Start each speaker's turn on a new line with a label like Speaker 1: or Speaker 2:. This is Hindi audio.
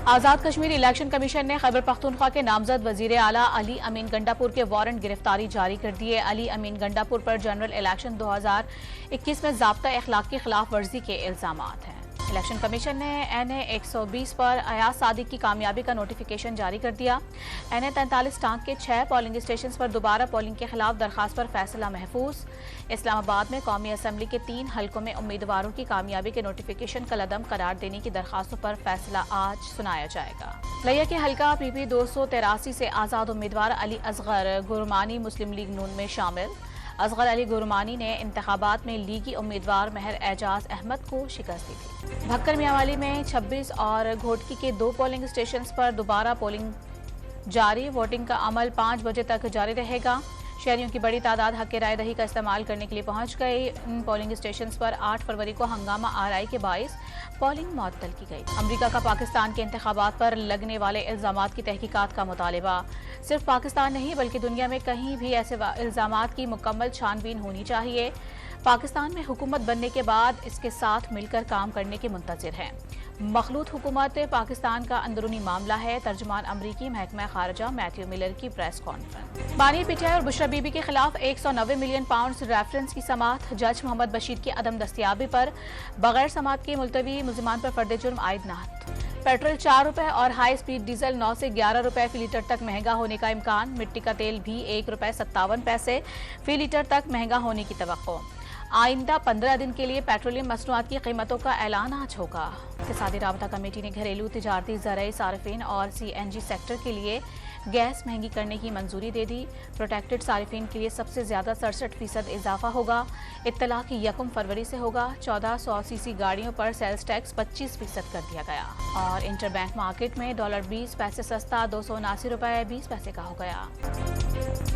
Speaker 1: आजाद कश्मीर इलेक्शन कमीशन ने खैबर पख्तूनख्वा के नामजद वजीर आला अली अमीन गंडापुर के वारंट गिरफ्तारी जारी कर दिए। अली अमीन गंडापुर पर जनरल इलेक्शन 2021 में ज़ाब्ता अखलाक की खिलाफ वर्जी के इल्जामात हैं। इलेक्शन कमीशन ने NA 120 पर अयाज सादिक की कामयाबी का नोटिफिकेशन जारी कर दिया। NA 43 टांक के 6 पोलिंग स्टेशन पर दोबारा पोलिंग के खिलाफ दरखास्त पर फैसला महफूज। इस्लामाबाद में कौमी असम्बली के 3 हलकों में उम्मीदवारों की कामयाबी के नोटिफिकेशन कलअदम करार देने की दरखास्तों पर फैसला आज सुनाया जाएगा। लिया के हलका PP 283 से आज़ाद उम्मीदवार अली असगर गुरमानी मुस्लिम लीग नून में शामिल। असगर अली गुरमानी ने इंतखाबात में लीगी उम्मीदवार महर एजाज अहमद को शिकस्त दी थी। भक्कर मियांवाली में 26 और घोटकी के 2 पोलिंग स्टेशन पर दोबारा पोलिंग जारी। वोटिंग का अमल 5 बजे तक जारी रहेगा। शहरियों की बड़ी तादाद हक राय दही का इस्तेमाल करने के लिए पहुंच गई। इन पोलिंग स्टेशन पर 8 फरवरी को हंगामा आरआई के बाइस पोलिंग मुअत्तल की गई। अमरीका का पाकिस्तान के इंतखाबात पर लगने वाले इल्जामात की तहकीकात का मुतालिबा। सिर्फ पाकिस्तान नहीं बल्कि दुनिया में कहीं भी ऐसे इल्जामात की मुकम्मल छानबीन होनी चाहिए। पाकिस्तान में हुकूमत बनने के बाद इसके साथ मिलकर काम करने के मुंतज़िर हैं। मखलूत हुकूमत पाकिस्तान का अंदरूनी मामला है। तर्जुमान अमरीकी महकमा खारजा मैथ्यू मिलर की प्रेस कॉन्फ्रेंस। बानी पीटीआई और बुशरा बीबी के खिलाफ 190 मिलियन पाउंड रेफरेंस की समाअत। जज मोहम्मद बशीर की अदम दस्तियाबी पर बगैर समाअत के मुलतवी मुल्जिमान पर फर्द जुर्म आयद नाहत। पेट्रोल 4 रुपए और हाई स्पीड डीजल 9 से 11 रुपए फी लीटर तक महंगा होने का इम्कान। मिट्टी का तेल भी 1 रुपए 57 पैसे फी लीटर तक महंगा होने की तवक्को। आइंदा 15 दिन के लिए पेट्रोलियम मसनूआत की कीमतों का ऐलान आज होगा। इक़्तिसादी राबता कमेटी ने घरेलू तिजारती ज़राई सारिफीन और CNG सेक्टर के लिए गैस महंगी करने की मंजूरी दे दी। प्रोटेक्टेड सारिफीन के लिए सबसे ज्यादा 67% इजाफा होगा। इत्तला की 1 फरवरी से होगा। 1400 cc गाड़ियों पर सेल्स टैक्स 25% कर दिया गया। और इंटरबैंक मार्केट में $20 पैसे सस्ता $279.20 का हो गया।